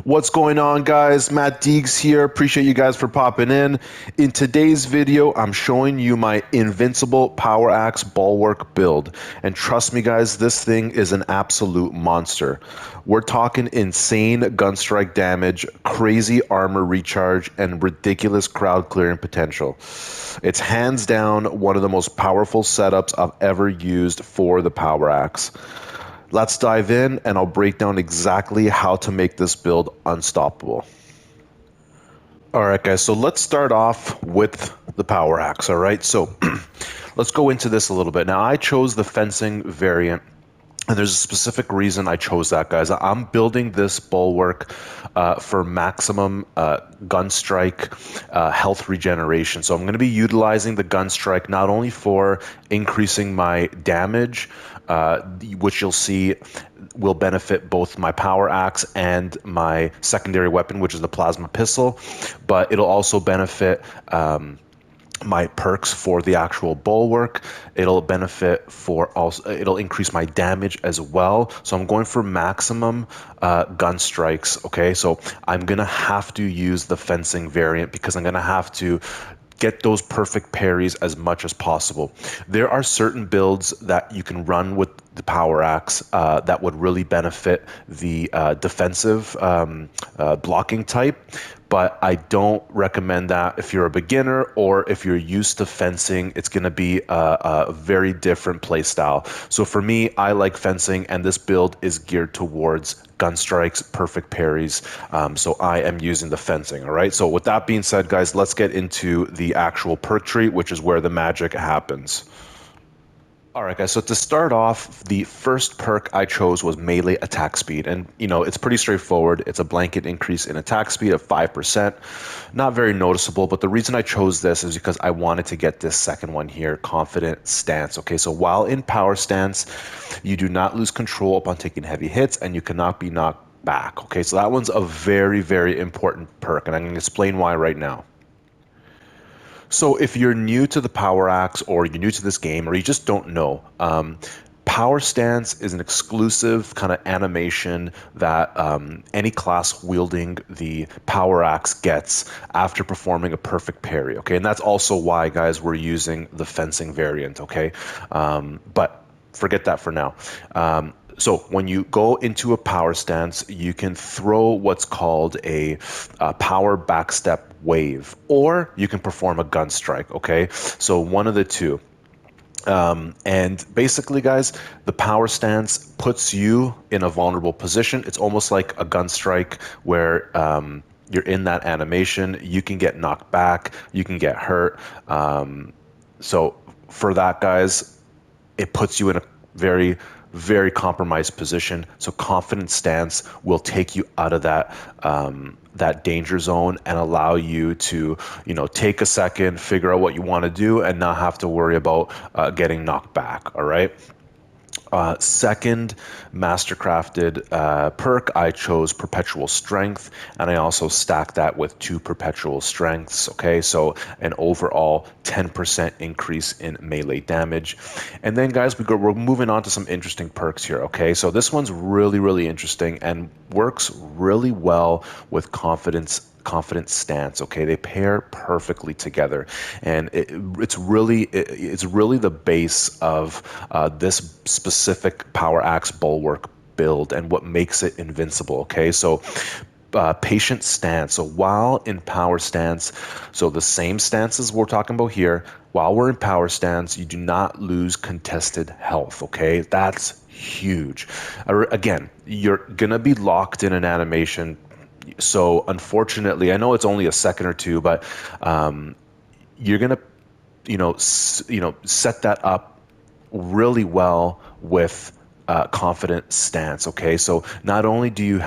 What's going on, guys? Matt Deegs here. Appreciate you guys for popping in. In today's video, I'm showing you my Invincible Power Axe Bulwark build. And trust me, guys, this thing is an absolute monster. We're talking insane gunstrike damage, crazy armor recharge, and ridiculous crowd clearing potential. It's hands down one of the most powerful setups I've ever used for the Power Axe. Let's dive in and I'll break down exactly how to make this build unstoppable. Alright guys, so let's start off with the Power Axe, alright? So let's go into this a little bit. Now I chose the fencing variant, and there's a specific reason I chose that, guys. I'm building this bulwark for maximum gun strike health regeneration. So I'm going to be utilizing the gun strike not only for increasing my damage, which you'll see will benefit both my power axe and my secondary weapon, which is the plasma pistol, but it'll also benefit my perks for the actual bulwark. It'll benefit for also, it'll increase my damage as well. So I'm going for maximum gun strikes. Okay, so I'm gonna have to use the fencing variant because I'm gonna have to get those perfect parries as much as possible. There are certain builds that you can run with the power axe that would really benefit the defensive blocking type, but I don't recommend that if you're a beginner or if you're used to fencing. It's going to be a very different play style. So for me, I like fencing, and this build is geared towards gun strikes, perfect parries. So I am using the fencing. All right. So with that being said, guys, let's get into the actual perk tree, which is where the magic happens. All right, guys, so to start off, the first perk I chose was melee attack speed. And, it's pretty straightforward. It's a blanket increase in attack speed of 5%. Not very noticeable, but the reason I chose this is because I wanted to get this second one here, confident stance. Okay, so while in power stance, you do not lose control upon taking heavy hits, and you cannot be knocked back. Okay, so that one's a very, very important perk, and I'm going to explain why right now. So if you're new to the Power Axe, or you're new to this game, or you just don't know, Power Stance is an exclusive kind of animation that any class wielding the Power Axe gets after performing a perfect parry, okay? And that's also why, guys, we're using the fencing variant, okay? But forget that for now. So when you go into a power stance, you can throw what's called a power backstep wave, or you can perform a gun strike, okay? So one of the two. And basically, guys, the power stance puts you in a vulnerable position. It's almost like a gun strike where you're in that animation. You can get knocked back, you can get hurt. So for that, guys, it puts you in a very, very compromised position. So confident stance will take you out of that that danger zone and allow you to, take a second, figure out what you want to do, and not have to worry about getting knocked back. All right. Second mastercrafted perk, I chose Perpetual Strength, and I also stacked that with 2 Perpetual Strengths, okay? So an overall 10% increase in melee damage. And then, guys, we're moving on to some interesting perks here, okay? So this one's really, really interesting and works really well with confident stance. Okay, they pair perfectly together, and it's really the base of this specific power axe bulwark build and what makes it invincible. Okay, so patient stance. So while in power stance, so the same stances we're talking about here, while we're in power stance, you do not lose contested health. Okay, that's huge. Again, you're gonna be locked in an animation. So unfortunately, I know it's only a second or two, but you're gonna, set that up really well with confident stance. Okay, so not only do you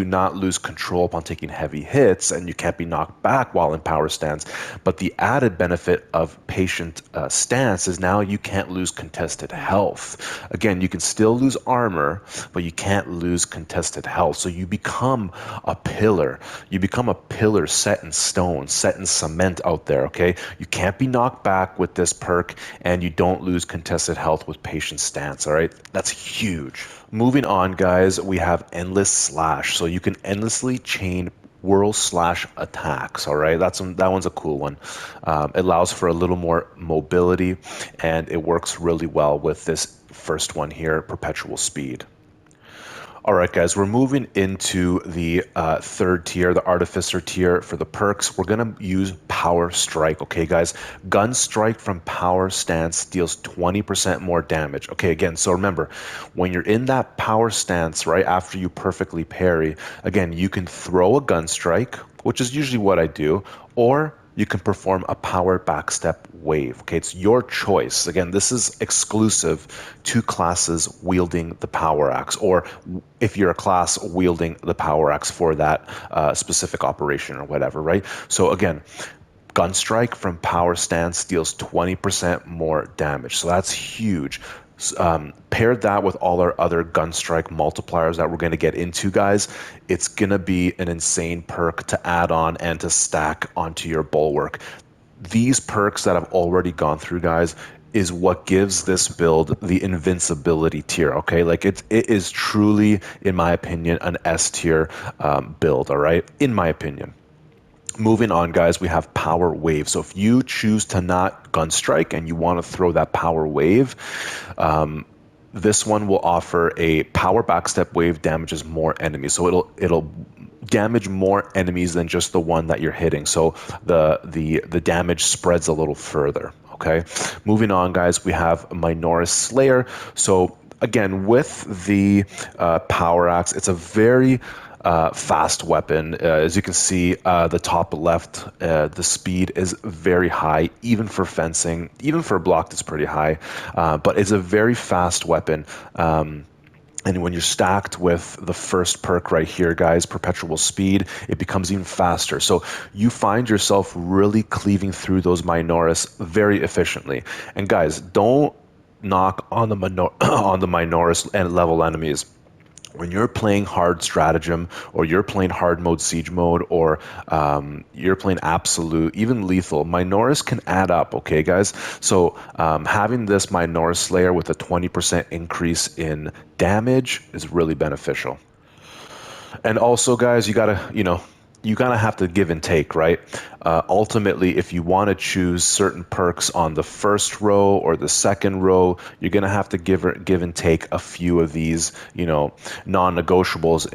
not lose control upon taking heavy hits, and you can't be knocked back while in power stance, but the added benefit of patient stance is now you can't lose contested health. Again, you can still lose armor, but you can't lose contested health. So you become a pillar. You become a pillar set in stone, set in cement out there. Okay, you can't be knocked back with this perk, and you don't lose contested health with patient stance. stance, all right? That's huge. Moving on, guys, we have Endless Slash. So you can endlessly chain whirl slash attacks, all right? That one's a cool one. It allows for a little more mobility, and it works really well with this first one here, Perpetual Speed. All right, guys, we're moving into the third tier, the Artificer tier for the perks. We're going to use Power Strike, okay, guys? Gun Strike from Power Stance deals 20% more damage. Okay, again, so remember, when you're in that Power Stance, right, after you perfectly parry, again, you can throw a Gun Strike, which is usually what I do, or you can perform a power backstep wave. Okay, it's your choice. Again, this is exclusive to classes wielding the power axe, or if you're a class wielding the power axe for that specific operation or whatever, right? So again, Gun Strike from Power Stance deals 20% more damage. So that's huge. Paired that with all our other Gun Strike multipliers that we're going to get into, guys, it's going to be an insane perk to add on and to stack onto your Bulwark. These perks that I've already gone through, guys, is what gives this build the invincibility tier, okay? Like it is truly, in my opinion, an S tier build, all right? In my opinion. Moving on, guys, we have Power Wave. So if you choose to not Gun Strike and you want to throw that Power Wave, this one will offer a Power Backstep Wave, damages more enemies. So it'll damage more enemies than just the one that you're hitting. So the damage spreads a little further, okay? Moving on, guys, we have Minoris Slayer. So again, with the Power Axe, it's a very fast weapon. As you can see, the top left, the speed is very high, even for fencing, even for blocked, it's pretty high, but it's a very fast weapon. And when you're stacked with the first perk right here, guys, Perpetual Speed, it becomes even faster. So you find yourself really cleaving through those Minoris very efficiently. And guys, don't knock on the Minoris and level enemies. When you're playing hard stratagem, or you're playing hard mode siege mode, or you're playing absolute, even lethal, Minoris can add up, okay, guys? So having this Minoris Slayer with a 20% increase in damage is really beneficial. And also, guys, you gotta have to give and take, right? Ultimately, if you want to choose certain perks on the first row or the second row, you're gonna have to give and take a few of these, non-negotiables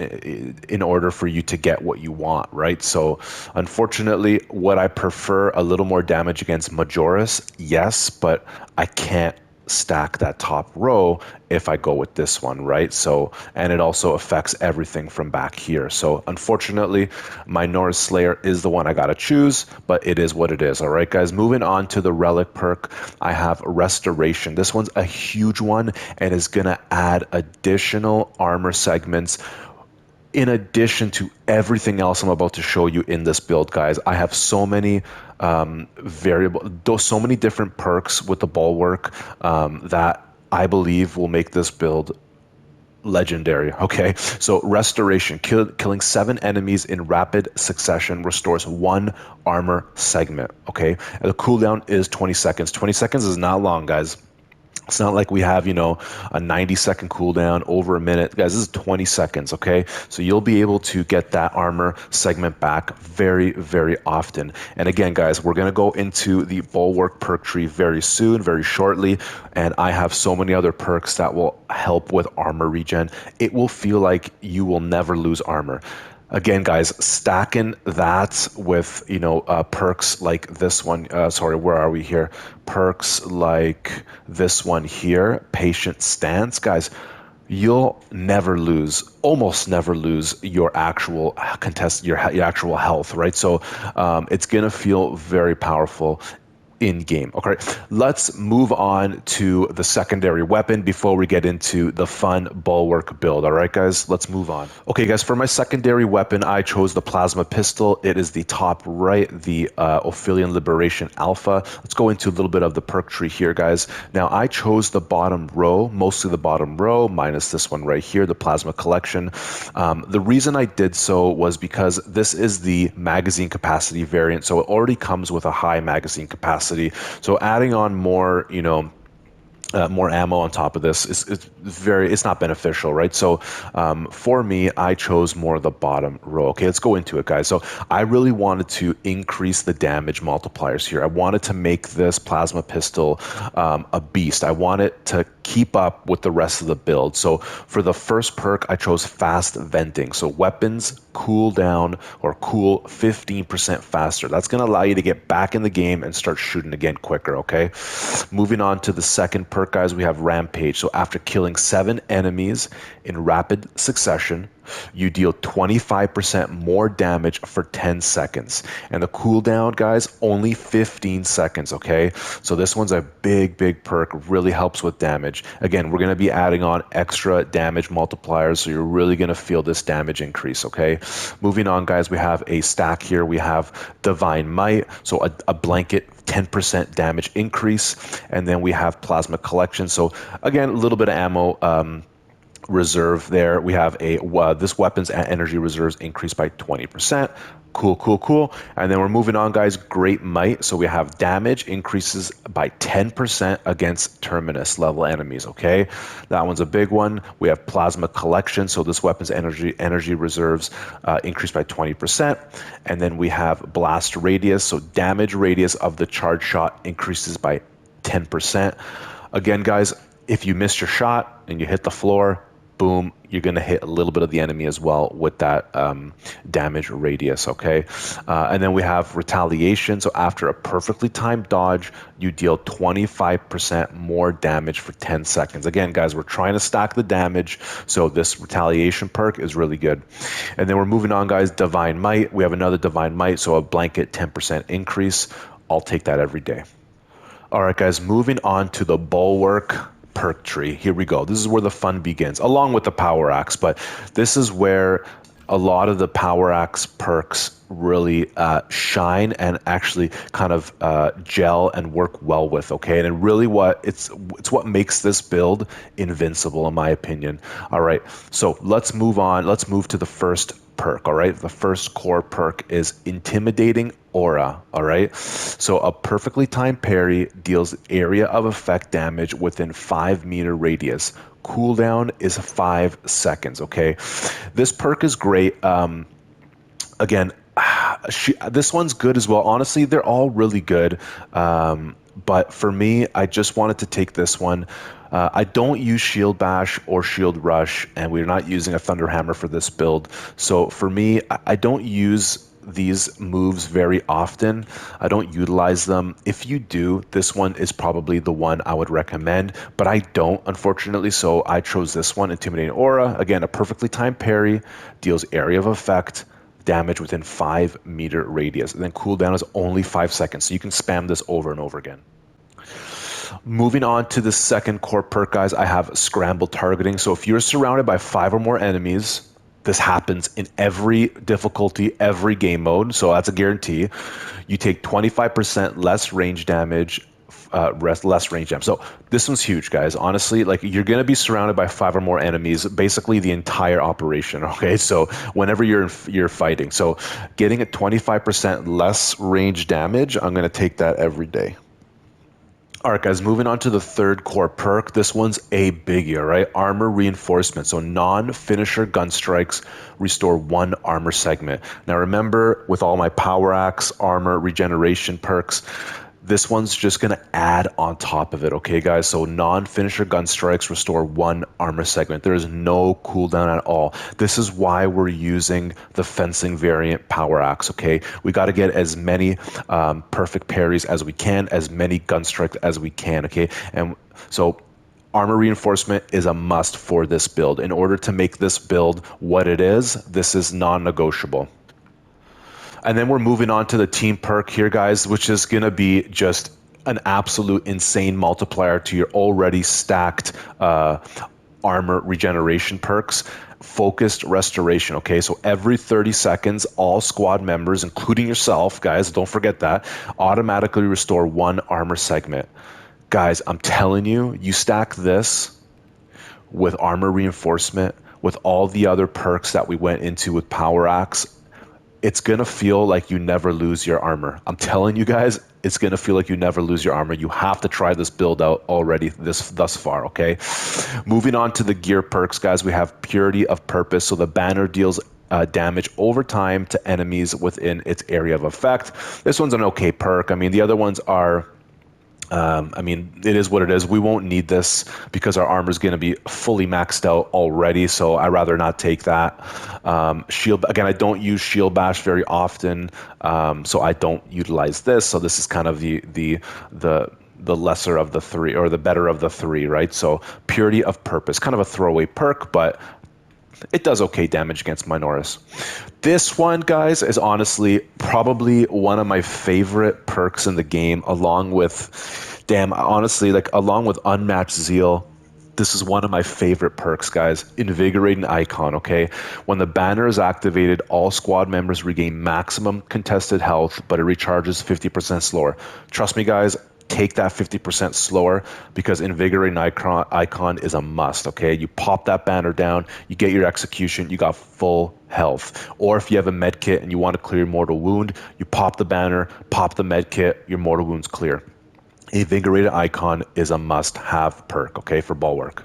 in order for you to get what you want, right? So, unfortunately, what I prefer a little more damage against Majoris, yes, but I can't stack that top row if I go with this one, right? So, and it also affects everything from back here. So unfortunately, Minoris Slayer is the one I gotta choose, but it is what it is. All right, guys, moving on to the relic perk, I have Restoration. This one's a huge one and is gonna add additional armor segments in addition to everything else I'm about to show you in this build, guys. I have so many so many different perks with the Bulwark that I believe will make this build legendary. Okay, so Restoration, killing 7 enemies in rapid succession restores 1 armor segment. Okay, and the cooldown is 20 seconds. 20 seconds is not long, guys. It's not like we have, a 90-second cooldown over a minute. Guys, this is 20 seconds, okay? So you'll be able to get that armor segment back very, very often. And again, guys, we're going to go into the Bulwark perk tree very soon, very shortly. And I have so many other perks that will help with armor regen. It will feel like you will never lose armor. Again, guys, stacking that with, perks like this one. Sorry, where are we here? Perks like this one here, Patient Stance. Guys, you'll never lose, almost never lose your actual your actual health, right? So it's going to feel very powerful in game. Okay, let's move on to the secondary weapon before we get into the fun Bulwark build. All right, guys, let's move on. Okay, guys, for my secondary weapon, I chose the plasma pistol. It is the top right, the Ophelian Liberation Alpha. Let's go into a little bit of the perk tree here, guys. Now, I chose the bottom row, mostly the bottom row, minus this one right here, the plasma collection. The reason I did so was because this is the magazine capacity variant, so it already comes with a high magazine capacity. So adding on more, more ammo on top of this. It's not beneficial, right? So for me, I chose more of the bottom row. Okay, let's go into it, guys. So I really wanted to increase the damage multipliers here. I wanted to make this plasma pistol a beast. I want it to keep up with the rest of the build. So for the first perk, I chose fast venting. So weapons cool down or cool 15% faster. That's going to allow you to get back in the game and start shooting again quicker, okay? Moving on to the second perk, guys, we have Rampage. So after killing 7 enemies in rapid succession, you deal 25% more damage for 10 seconds. And the cooldown, guys, only 15 seconds, okay? So this one's a big perk, really helps with damage. Again, we're going to be adding on extra damage multipliers, so you're really going to feel this damage increase, okay? Moving on, guys, we have a stack here. We have Divine Might, so a blanket 10% damage increase. And then we have Plasma Collection. So again, a little bit of ammo reserve there. We have this weapon's energy reserves increased by 20%. Cool. And then we're moving on, guys. Great Might. So we have damage increases by 10% against Terminus level enemies, okay? That one's a big one. We have Plasma Collection. So this weapon's energy reserves increased by 20%. And then we have Blast Radius. So damage radius of the charge shot increases by 10%. Again, guys, if you miss your shot and you hit the floor, boom, you're going to hit a little bit of the enemy as well with that damage radius, okay? And then we have Retaliation. So after a perfectly timed dodge, you deal 25% more damage for 10 seconds. Again, guys, we're trying to stack the damage, so this Retaliation perk is really good. And then we're moving on, guys. Divine Might. We have another Divine Might, so a blanket 10% increase. I'll take that every day. All right, guys, moving on to the Bulwark perk tree. Here we go. This is where the fun begins, along with the power axe, but this is where a lot of the power axe perks really shine and actually kind of gel and work well with, okay? And really it's what makes this build invincible, in my opinion. All right, so let's move on. Let's move to the first perk, all right? The first core perk is Intimidating Aura, all right? So a perfectly timed parry deals area of effect damage within 5-meter radius. Cooldown is 5 seconds, okay? This perk is great. Again, this one's good as well. Honestly, they're all really good. But for me, I just wanted to take this one. I don't use Shield Bash or Shield Rush, and we're not using a Thunder Hammer for this build. So for me, I don't use these moves very often. I don't utilize them. If you do, this one is probably the one I would recommend, but I don't, unfortunately, so I chose this one, Intimidating Aura. Again, a perfectly timed parry, deals area of effect, damage within 5-meter radius, and then cooldown is only 5 seconds, so you can spam this over and over again. Moving on to the second core perk, guys, I have Scramble Targeting. So if you're surrounded by 5 or more enemies, this happens in every difficulty, every game mode, so that's a guarantee. You take 25% less range damage, less range damage. So this one's huge, guys. Honestly, like, you're going to be surrounded by 5 or more enemies, basically the entire operation, okay? So whenever you're fighting. So getting a 25% less range damage, I'm going to take that every day. All right, guys, moving on to the third core perk. This one's a biggie, all right? Armor Reinforcement. So non-finisher gun strikes restore 1 armor segment. Now remember, with all my power axe, armor, regeneration perks, this one's just going to add on top of it, okay, guys? So non-finisher gun strikes restore 1 armor segment. There is no cooldown at all. This is why we're using the fencing variant power axe, okay? We got to get as many perfect parries as we can, as many gun strikes as we can, okay? And so armor reinforcement is a must for this build. In order to make this build what it is, this is non-negotiable. And then we're moving on to the team perk here, guys, which is going to be just an absolute insane multiplier to your already stacked armor regeneration perks. Focused Restoration, okay? So every 30 seconds, all squad members, including yourself, guys, don't forget that, automatically restore 1 armor segment. Guys, I'm telling you, you stack this with armor reinforcement, with all the other perks that we went into with Power Axe, it's gonna feel like you never lose your armor. I'm telling you guys, it's gonna feel like you never lose your armor. You have to try this build out already thus far, okay? Moving on to the gear perks, guys, we have Purity of Purpose. So the banner deals damage over time to enemies within its area of effect. This one's an okay perk. I mean, the other ones are I mean, it is what it is. We won't need this because our armor is going to be fully maxed out already, so I'd rather not take that. Shield, again, I don't use Shield Bash very often, so I don't utilize this. So this is kind of the lesser of the three, or the better of the three, right? So Purity of Purpose, kind of a throwaway perk, but it does okay damage against Minoris. This one, guys, is honestly probably one of my favorite perks in the game, along with, damn, honestly, like along with Unmatched Zeal. This is one of my favorite perks, guys. Invigorating Icon, okay? When the banner is activated, all squad members regain maximum contested health, but it recharges 50% slower. Trust me, guys, take that 50% slower because Invigorating Icon is a must, okay? You pop that banner down, you get your execution, you got full health. Or if you have a med kit and you want to clear mortal wound, you pop the banner, pop the med kit, your mortal wound's clear. Invigorated Icon is a must-have perk, okay, for Bulwark.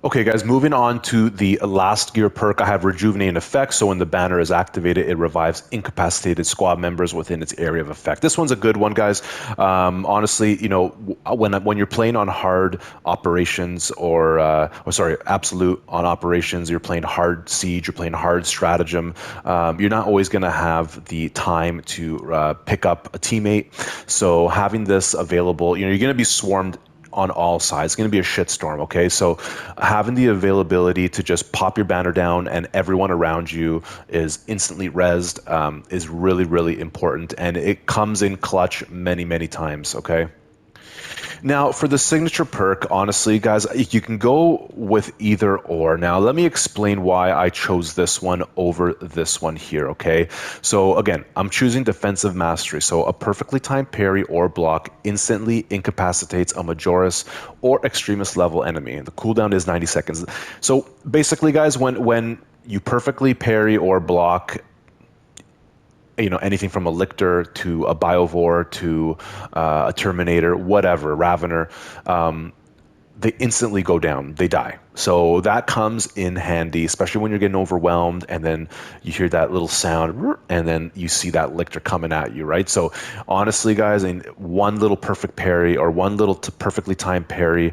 Okay, guys, moving on to the last gear perk, I have Rejuvenating Effect. So when the banner is activated, it revives incapacitated squad members within its area of effect. This one's a good one, guys. Honestly, you know, when you're playing on hard operations or sorry, absolute on operations, you're playing hard siege, you're playing hard stratagem, you're not always going to have the time to pick up a teammate. So having this available, you know, you're going to be swarmed on all sides. It's going to be a shitstorm, okay? So having the availability to just pop your banner down and everyone around you is instantly rezzed is really, really important. And it comes in clutch many, many times, okay? Now, for the signature perk, honestly, guys, you can go with either or. Now, let me explain why I chose this one over this one here, okay? So, again, I'm choosing Defensive Mastery. So, a perfectly timed parry or block instantly incapacitates a Majoris or Extremist level enemy. The cooldown is 90 seconds. So, basically, guys, when you perfectly parry or block, you know, anything from a Lictor to a Biovore to a Terminator, whatever, Ravener, they instantly go down. They die. So that comes in handy, especially when you're getting overwhelmed and then you hear that little sound and then you see that Lictor coming at you, right? So honestly, guys, in one little perfect parry or one little perfectly timed parry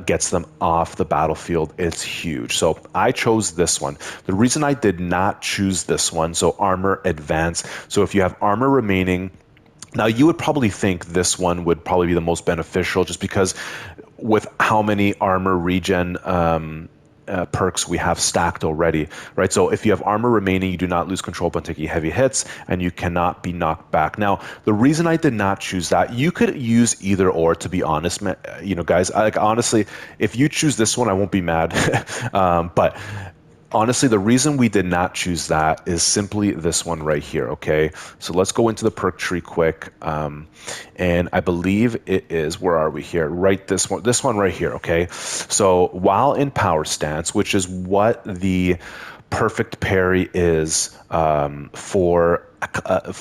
gets them off the battlefield. It's huge. So I chose this one. The reason I did not choose this one, so Armor Advance. So if you have armor remaining, now you would probably think this one would probably be the most beneficial just because with how many armor regen perks we have stacked already, right? So if you have armor remaining, you do not lose control upon taking heavy hits, and you cannot be knocked back. Now, the reason I did not choose that, you could use either or, to be honest, you know, guys. Like honestly, if you choose this one, I won't be mad, but honestly, the reason we did not choose that is simply this one right here, okay? So let's go into the perk tree quick. And I believe it is, where are we here? Right, this one right here, okay? So while in power stance, which is what the perfect parry is for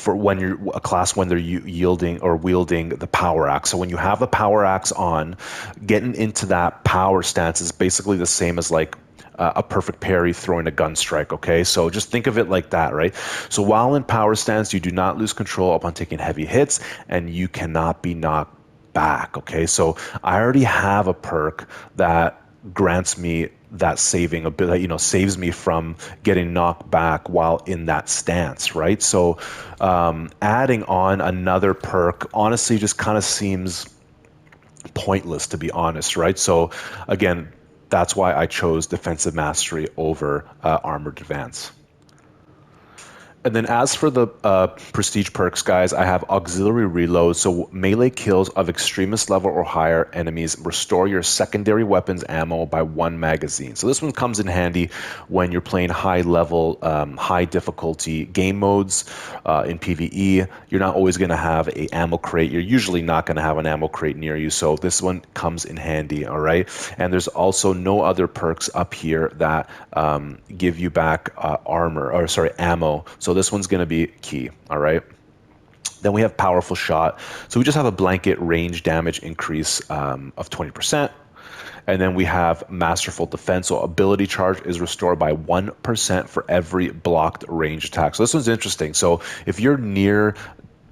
when you're a class when they're yielding or wielding the power axe. So when you have the power axe on, getting into that power stance is basically the same as like a perfect parry throwing a gun strike, okay? So just think of it like that, right? So while in power stance, you do not lose control upon taking heavy hits, and you cannot be knocked back, okay? So I already have a perk that grants me that saving ability, you know, saves me from getting knocked back while in that stance, right? So adding on another perk honestly just kind of seems pointless, to be honest, right? So again, that's why I chose Defensive Mastery over Armored Advance. And then as for the prestige perks, guys, I have Auxiliary Reload. So melee kills of extremist level or higher enemies restore your secondary weapons ammo by 1 magazine. So this one comes in handy when you're playing high level, high difficulty game modes in PvE. You're not always going to have a ammo crate. You're usually not going to have an ammo crate near you. So this one comes in handy, all right? And there's also no other perks up here that give you back ammo. So So this one's going to be key, all right? Then we have powerful shot. So we just have a blanket range damage increase of 20%. And then we have masterful defense. So ability charge is restored by 1% for every blocked range attack. So this one's interesting. So if you're near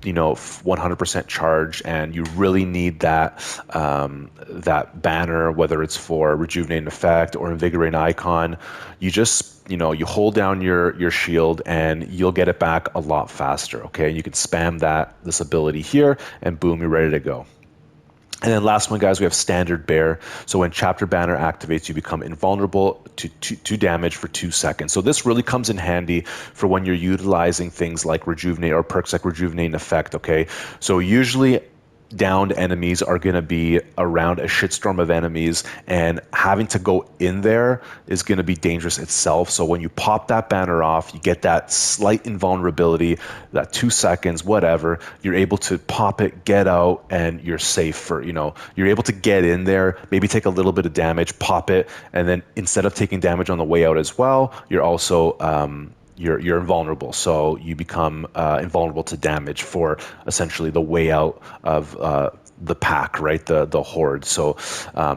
100% charge and you really need that that banner, whether it's for rejuvenating effect or invigorating icon, you just you hold down your shield and you'll get it back a lot faster. Okay, you can spam this ability here and boom, you're ready to go. And then last one, guys, we have Standard Bear. So when Chapter Banner activates, you become invulnerable to damage for 2 seconds. So this really comes in handy for when you're utilizing things like Rejuvenate or perks like Rejuvenating Effect, okay? So usually downed enemies are going to be around a shitstorm of enemies, and having to go in there is going to be dangerous itself. So when you pop that banner off, you get that slight invulnerability, that 2 seconds, whatever, you're able to pop it, get out, and you're safe for, you're able to get in there, maybe take a little bit of damage, pop it, and then instead of taking damage on the way out as well, you're also you're invulnerable, so you become invulnerable to damage for essentially the way out of the pack, right? The horde. So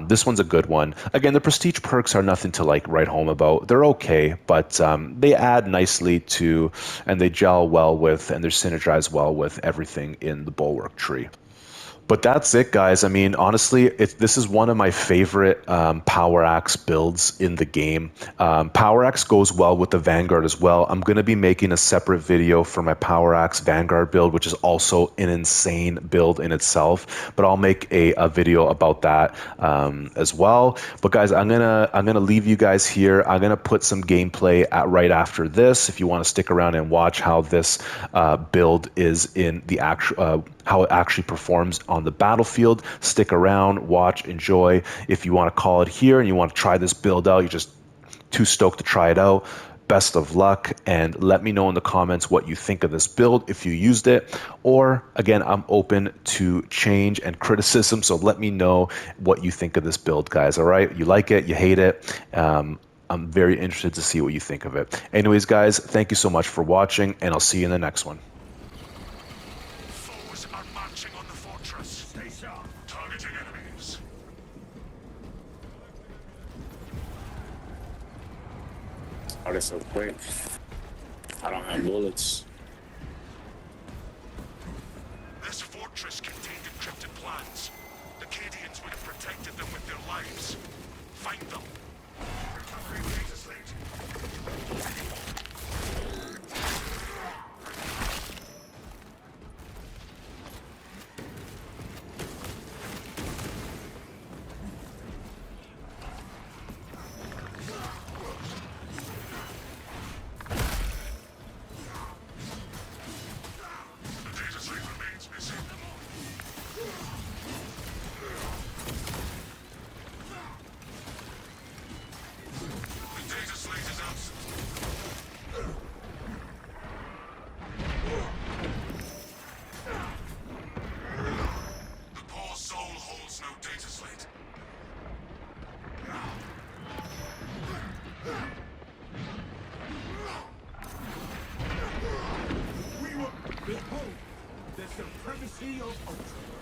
this one's a good one. Again, the prestige perks are nothing to write home about. They're okay, but they add nicely to, and they gel well with, and they're synergized well with everything in the Bulwark tree. But that's it, guys. I mean, honestly, this is one of my favorite Power Axe builds in the game. Power Axe goes well with the Vanguard as well. I'm going to be making a separate video for my Power Axe Vanguard build, which is also an insane build in itself. But I'll make a video about that as well. But guys, I'm gonna leave you guys here. I'm gonna put some gameplay right after this. If you want to stick around and watch how this build is in the actual how it actually performs on the battlefield, stick around, watch, enjoy. If you want to call it here and you want to try this build out, you're just too stoked to try it out, best of luck, and let me know in the comments what you think of this build, if you used it. Or again, I'm open to change and criticism, so let me know what you think of this build, guys. All right, you like it, you hate it. I'm very interested to see what you think of it. Anyways, guys, thank you so much for watching, and I'll see you in the next one. Oh, that's so quick. I don't have bullets. This fortress contained encrypted plans. The Cadians would have protected them with their lives. Find them. Recovering data slate. Behold the supremacy of Ultra.